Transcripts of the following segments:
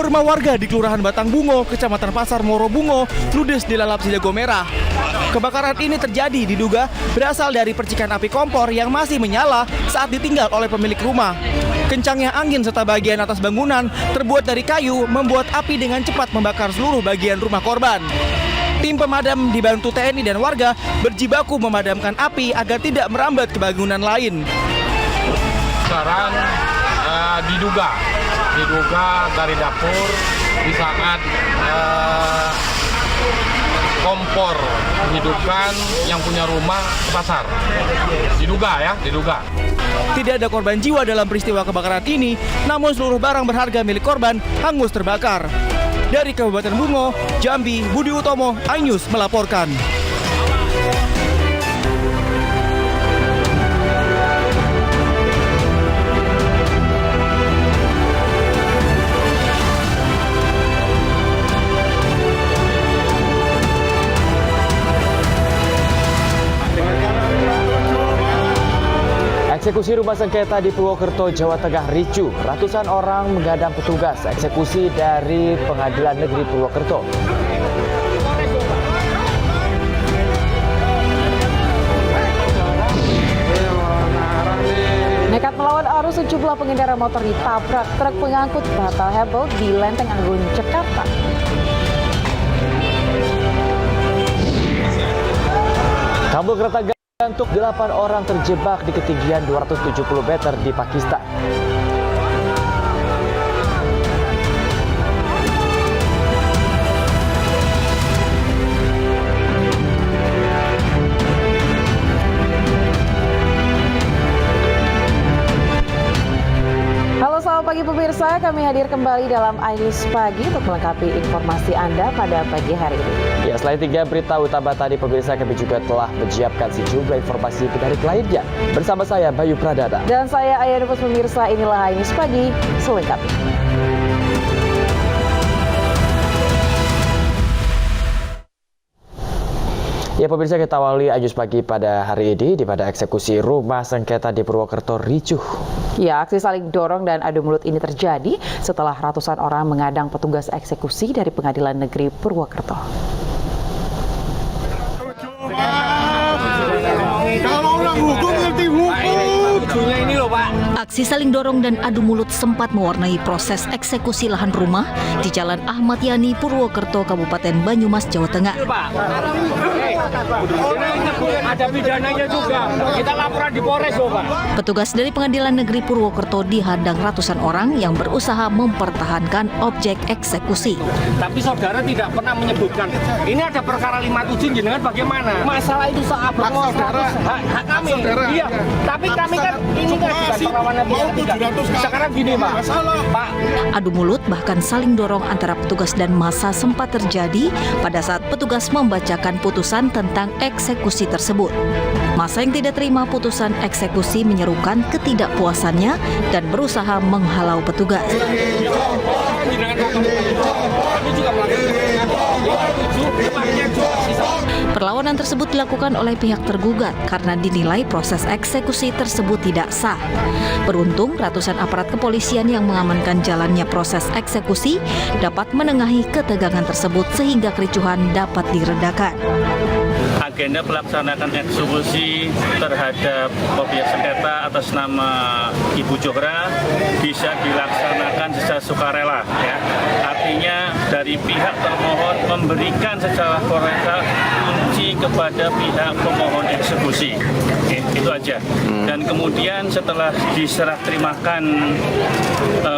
Sebuah rumah warga di Kelurahan Batangbungo, Kecamatan Pasar Morobungo, ludes dilalap si jago merah. Kebakaran ini terjadi diduga berasal dari percikan api kompor yang masih menyala saat ditinggal oleh pemilik rumah. Kencangnya angin serta bagian atas bangunan terbuat dari kayu membuat api dengan cepat membakar seluruh bagian rumah korban. Tim pemadam dibantu TNI dan warga berjibaku memadamkan api agar tidak merambat ke bangunan lain. Sekarang diduga dari dapur di saat kompor menghidupkan yang punya rumah ke pasar. Diduga. Tidak ada korban jiwa dalam peristiwa kebakaran ini, namun seluruh barang berharga milik korban hangus terbakar. Dari Kabupaten Bungo, Jambi, Budi Utomo, iNews melaporkan. Eksekusi rumah sengketa di Purwokerto, Jawa Tengah ricuh. Ratusan orang menghadang petugas eksekusi dari Pengadilan Negeri Purwokerto. Nekat melawan arus, sejumlah pengendara motor ditabrak truk pengangkut batal hebel di Lenteng Agung, Jakarta. Kabel kereta gantung 8 orang terjebak di ketinggian 270 meter di Pakistan. Halo, selamat pagi pemirsa. Kami hadir kembali dalam iNews Pagi untuk melengkapi informasi Anda pada pagi hari ini. Ya, selain 3 berita utama tadi, pemirsa, kami juga telah menyiapkan sejumlah informasi menarik lainnya. Bersama saya, Bayu Pradana. Dan saya, Ayah Nupus. Pemirsa, inilah iNews Pagi selengkapnya. Ya, pemirsa, kita awali iNews Pagi pada hari ini di mana eksekusi rumah sengketa di Purwokerto ricuh. Ya, aksi saling dorong dan adu mulut ini terjadi setelah ratusan orang menghadang petugas eksekusi dari Pengadilan Negeri Purwokerto. Kalau orang hukum ngerti hukum. Ini loh, Pak. Aksi saling dorong dan adu mulut sempat mewarnai proses eksekusi lahan rumah di Jalan Ahmad Yani, Purwokerto, Kabupaten Banyumas, Jawa Tengah. Ada pidananya juga. Kita laporan di Polres, Pak. Petugas dari Pengadilan Negeri Purwokerto dihadang ratusan orang yang berusaha mempertahankan objek eksekusi. Tapi saudara tidak pernah menyebutkan ini ada perkara 57, jenengan bagaimana? Masalah itu saat hak kami. Iya. Tapi kami kan ini kan bukan perlawanan pihak ketiga. Sekarang gini, Pak. Adu mulut bahkan saling dorong antara petugas dan massa sempat terjadi pada saat petugas membacakan putusan tentang eksekusi tersebut. Massa yang tidak terima putusan eksekusi menyerukan ketidakpuasannya dan berusaha menghalau petugas. Perlawanan tersebut dilakukan oleh pihak tergugat karena dinilai proses eksekusi tersebut tidak sah. Beruntung, ratusan aparat kepolisian yang mengamankan jalannya proses eksekusi dapat menengahi ketegangan tersebut sehingga kericuhan dapat diredakan. Agenda pelaksanakan eksekusi terhadap objek sengketa atas nama Ibu Johra bisa dilaksanakan secara sukarela, ya. Artinya dari pihak termohon memberikan secara sukarela kunci kepada pihak pemohon eksekusi. Oke, itu aja. Dan kemudian setelah diserah terimakan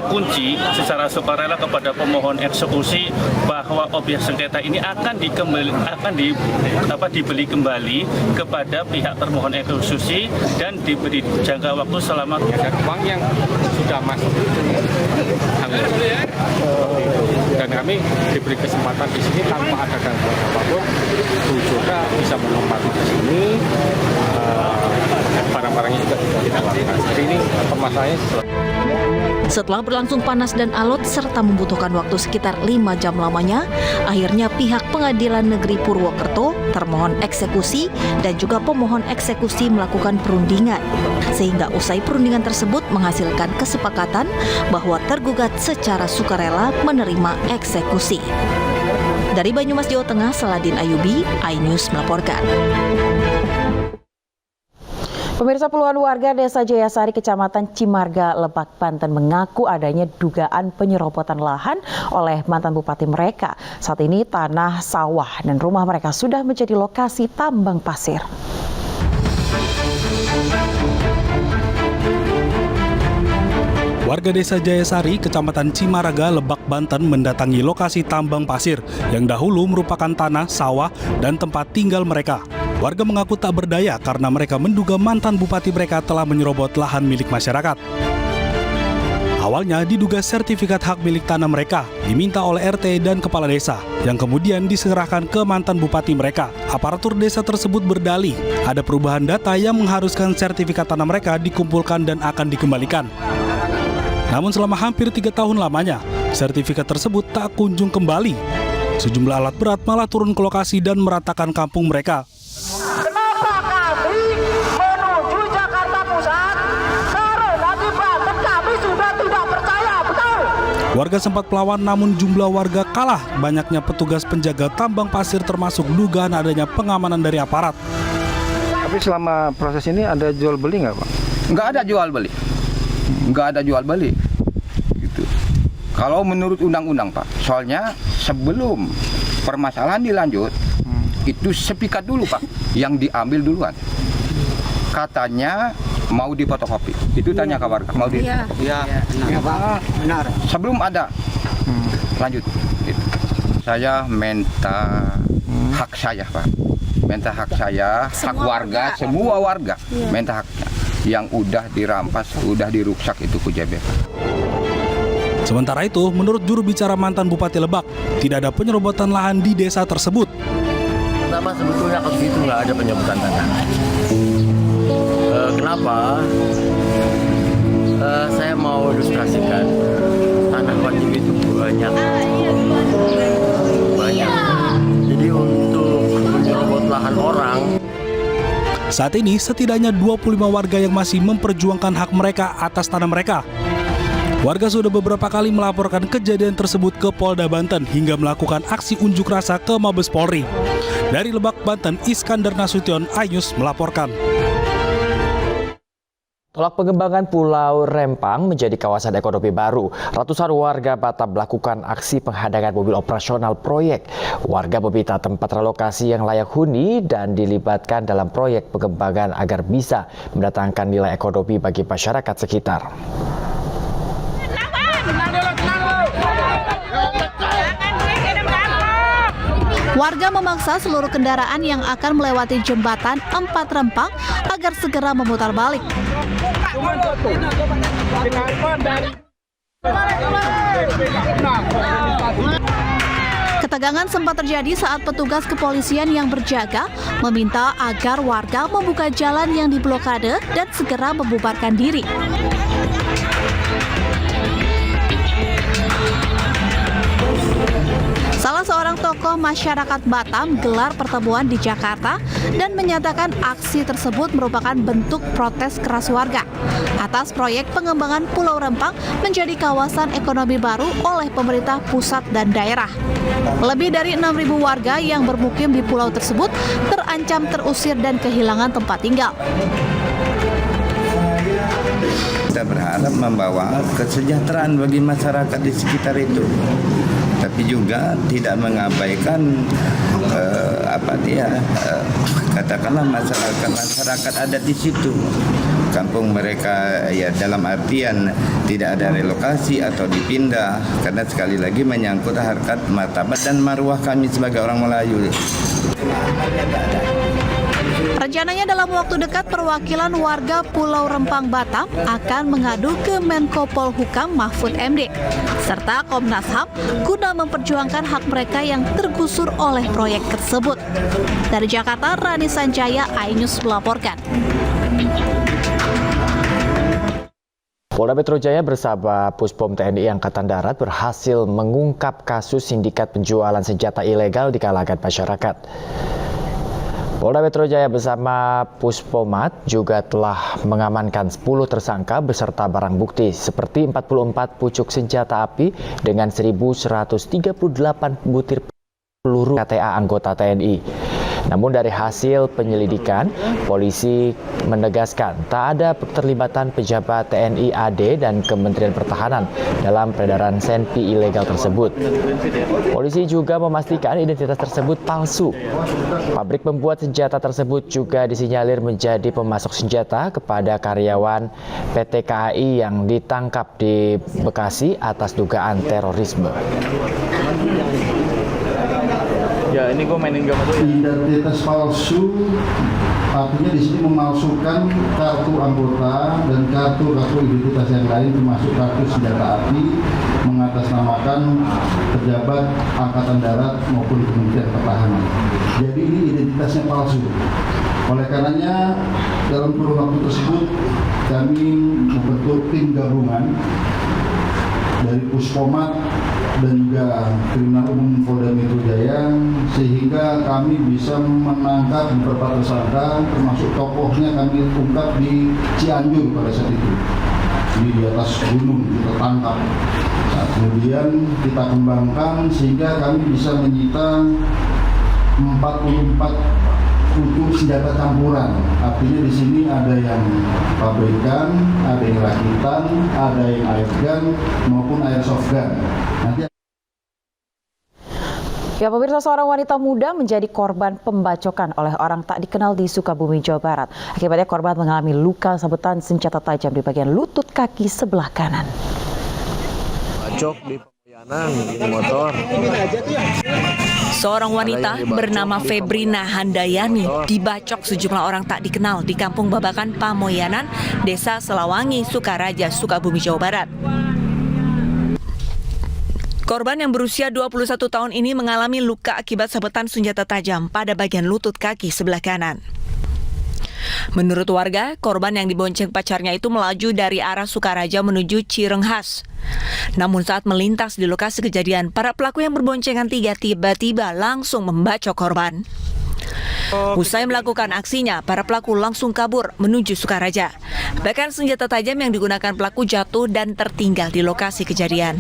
kunci secara sukarela kepada pemohon eksekusi bahwa objek sengketa ini akan dibeli kembali kepada pihak termohon eksekusi dan diberi jangka waktu selama Uang yang sudah masuk dan kami diberi kesempatan di sini tanpa ada gangguan apapun. Bu Joka bisa menempati di sini, barang-barangnya juga kita lakukan. Jadi ini permasalahannya. Setelah berlangsung panas dan alot serta membutuhkan waktu sekitar 5 jam lamanya, akhirnya pihak Pengadilan Negeri Purwokerto, termohon eksekusi, dan juga pemohon eksekusi melakukan perundingan. Sehingga usai perundingan tersebut menghasilkan kesepakatan bahwa tergugat secara sukarela menerima eksekusi. Dari Banyumas, Jawa Tengah, Saladin Ayubi, iNews melaporkan. Pemirsa, puluhan warga Desa Jayasari, Kecamatan Cimarga, Lebak, Banten mengaku adanya dugaan penyerobotan lahan oleh mantan bupati mereka. Saat ini tanah, sawah, dan rumah mereka sudah menjadi lokasi tambang pasir. Warga Desa Jayasari, Kecamatan Cimaraga, Lebak, Banten mendatangi lokasi tambang pasir yang dahulu merupakan tanah, sawah, dan tempat tinggal mereka. Warga mengaku tak berdaya karena mereka menduga mantan bupati mereka telah menyerobot lahan milik masyarakat. Awalnya diduga sertifikat hak milik tanah mereka diminta oleh RT dan kepala desa yang kemudian diserahkan ke mantan bupati mereka. Aparatur desa tersebut berdalih ada perubahan data yang mengharuskan sertifikat tanah mereka dikumpulkan dan akan dikembalikan. Namun selama hampir 3 tahun lamanya, sertifikat tersebut tak kunjung kembali. Sejumlah alat berat malah turun ke lokasi dan meratakan kampung mereka. Kenapa kami menuju Jakarta Pusat? Karena di Banten kami sudah tidak percaya, betul? Warga sempat melawan namun jumlah warga kalah. Banyaknya petugas penjaga tambang pasir termasuk dugaan adanya pengamanan dari aparat. Tapi selama proses ini ada jual beli nggak Pak? Nggak ada jual beli. Nggak ada jual beli. Gitu. Kalau menurut undang-undang Pak, soalnya sebelum permasalahan dilanjut, itu sepikat dulu Pak, yang diambil duluan. Katanya mau difotokopi. Itu tanya ke warga, mau di. Iya, benar. Sebelum ada lanjut. Gitu. Saya minta hak saya Pak, minta hak saya, hak warga, semua warga, minta haknya. Yang udah dirampas, udah diruksak itu Kujabe. Sementara itu, menurut juru bicara mantan Bupati Lebak, tidak ada penyerobotan lahan di desa tersebut. Pertama sebetulnya kasus itu nggak ada penyebutan tanah. Kenapa? Saya mau ilustrasikan tanah wajib itu banyak. Jadi untuk menyerobot lahan orang. Saat ini setidaknya 25 warga yang masih memperjuangkan hak mereka atas tanah mereka. Warga sudah beberapa kali melaporkan kejadian tersebut ke Polda Banten hingga melakukan aksi unjuk rasa ke Mabes Polri. Dari Lebak, Banten, Iskandar Nasution, iNews melaporkan. Tolak pengembangan Pulau Rempang menjadi kawasan ekonomi baru. Ratusan warga Batam melakukan aksi penghadangan mobil operasional proyek. Warga meminta tempat relokasi yang layak huni dan dilibatkan dalam proyek pengembangan agar bisa mendatangkan nilai ekonomi bagi masyarakat sekitar. Warga memaksa seluruh kendaraan yang akan melewati jembatan 4 Rempang agar segera memutar balik. Ketegangan sempat terjadi saat petugas kepolisian yang berjaga meminta agar warga membuka jalan yang diblokade dan segera membubarkan diri. Salah seorang tokoh masyarakat Batam gelar pertemuan di Jakarta dan menyatakan aksi tersebut merupakan bentuk protes keras warga atas proyek pengembangan Pulau Rempang menjadi kawasan ekonomi baru oleh pemerintah pusat dan daerah. Lebih dari 6.000 warga yang bermukim di pulau tersebut terancam terusir dan kehilangan tempat tinggal. Kita berharap membawa kesejahteraan bagi masyarakat di sekitar itu, tapi juga tidak mengabaikan katakanlah masyarakat adat di situ. Kampung mereka ya dalam artian tidak ada relokasi atau dipindah karena sekali lagi menyangkut harkat martabat dan marwah kami sebagai orang Melayu. Rencananya dalam waktu dekat perwakilan warga Pulau Rempang Batam akan mengadu ke Menko Polhukam Mahfud MD serta Komnas HAM guna memperjuangkan hak mereka yang tergusur oleh proyek tersebut. Dari Jakarta, Rani Sanjaya, iNews melaporkan. Polda Metro Jaya bersama Puspom TNI Angkatan Darat berhasil mengungkap kasus sindikat penjualan senjata ilegal di kalangan masyarakat. Polda Metro Jaya bersama Puspomat juga telah mengamankan 10 tersangka beserta barang bukti seperti 44 pucuk senjata api dengan 1.138 butir peluru KTA anggota TNI. Namun dari hasil penyelidikan, polisi menegaskan tak ada keterlibatan pejabat TNI AD dan Kementerian Pertahanan dalam peredaran senpi ilegal tersebut. Polisi juga memastikan identitas tersebut palsu. Pabrik pembuat senjata tersebut juga disinyalir menjadi pemasok senjata kepada karyawan PT KAI yang ditangkap di Bekasi atas dugaan terorisme. Ya, ini gue mainin gambar dulu. Identitas palsu artinya di sini memalsukan kartu anggota dan kartu identitas yang lain termasuk kartu senjata api mengatasnamakan pejabat Angkatan Darat maupun Kementerian Pertahanan. Jadi ini identitasnya palsu. Oleh karenanya dalam kurun waktu tersebut kami membentuk tim gabungan dari Puspomat dan juga Kriminal Umum Polda Metro Jaya sehingga kami bisa menangkap beberapa tersangka termasuk tokohnya kami ungkap di Cianjur pada saat itu. Ini di atas gunung kita tangkap. Nah, kemudian kita kembangkan sehingga kami bisa menyita 44 pucuk senjata campuran. Artinya di sini ada yang pabrikan, ada yang rakitan, ada yang airgun maupun airsoft gun. Nanti Ya, pemirsa, seorang wanita muda menjadi korban pembacokan oleh orang tak dikenal di Sukabumi, Jawa Barat. Akibatnya korban mengalami luka sabetan senjata tajam di bagian lutut kaki sebelah kanan. Bacok di pembayanan di motor. Seorang wanita bernama Febrina Handayani dibacok sejumlah orang tak dikenal di Kampung Babakan Pamoyanan, Desa Selawangi, Sukaraja, Sukabumi, Jawa Barat. Korban yang berusia 21 tahun ini mengalami luka akibat sabetan senjata tajam pada bagian lutut kaki sebelah kanan. Menurut warga, korban yang dibonceng pacarnya itu melaju dari arah Sukaraja menuju Cirenghas. Namun saat melintas di lokasi kejadian, para pelaku yang berboncengan tiba-tiba langsung membacok korban. Usai melakukan aksinya, para pelaku langsung kabur menuju Sukaraja. Bahkan senjata tajam yang digunakan pelaku jatuh dan tertinggal di lokasi kejadian.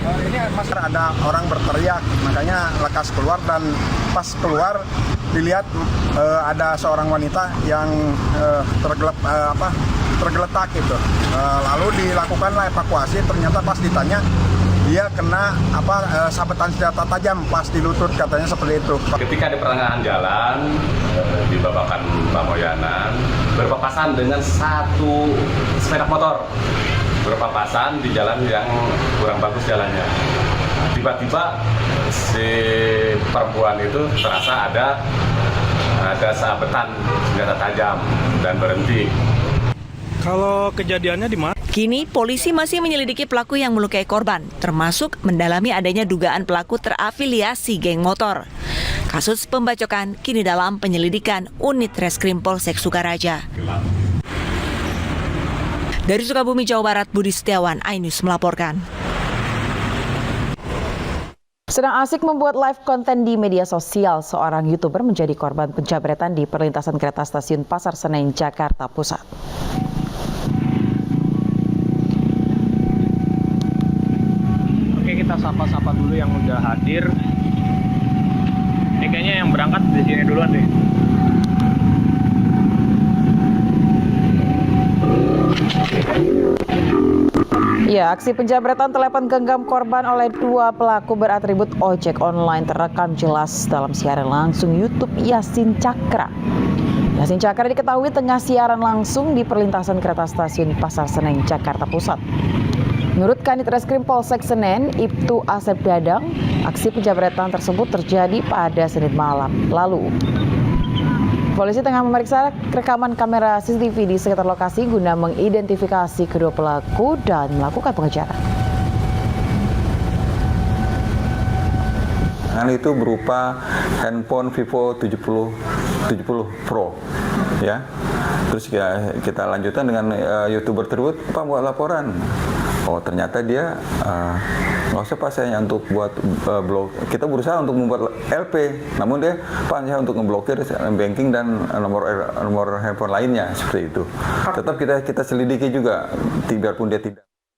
Ini ada orang berteriak, makanya lekas keluar dan pas keluar dilihat ada seorang wanita yang tergeletak gitu. Lalu dilakukanlah evakuasi, ternyata pas ditanya dia kena sabetan senjata tajam pas di lutut, katanya seperti itu. Ketika di pertengahan jalan di Babakan Pamoyanan berpapasan dengan satu sepeda motor. Berpapasan di jalan yang kurang bagus jalannya. Tiba-tiba si perempuan itu terasa ada sabetan senjata tajam dan berhenti. Kalau kejadiannya di mana? Kini polisi masih menyelidiki pelaku yang melukai korban, termasuk mendalami adanya dugaan pelaku terafiliasi geng motor. Kasus pembacokan kini dalam penyelidikan Unit Reskrim Polsek Sukaraja. Dari Sukabumi, Jawa Barat, Budi Setiawan, iNews melaporkan. Sedang asik membuat live konten di media sosial, seorang YouTuber menjadi korban penjabretan di perlintasan kereta stasiun Pasar Senen, Jakarta Pusat. Oke, kita sapa-sapa dulu yang udah hadir. Ini kayaknya yang berangkat di sini duluan deh. Ya, aksi penjabretan telepon genggam korban oleh dua pelaku beratribut ojek online terekam jelas dalam siaran langsung YouTube Yasin Cakra. Yasin Cakra diketahui tengah siaran langsung di perlintasan kereta stasiun Pasar Senen, Jakarta Pusat. Menurut Kanit Reskrim Polsek Senen, Ibtu Asep Dadang, aksi penjabretan tersebut terjadi pada Senin malam lalu. Polisi tengah memeriksa rekaman kamera CCTV di sekitar lokasi guna mengidentifikasi kedua pelaku dan melakukan pengejaran. Hal itu berupa handphone Vivo 70 Pro, ya. Terus kita lanjutkan dengan YouTuber tersebut, Pak buat laporan. Oh ternyata dia nggak usah Pak saya untuk buat blog. Kita berusaha untuk membuat LP, namun dia Pak saya untuk ngeblokir banking dan nomor handphone lainnya seperti itu. Tetap kita selidiki juga, biarpun dia tidak.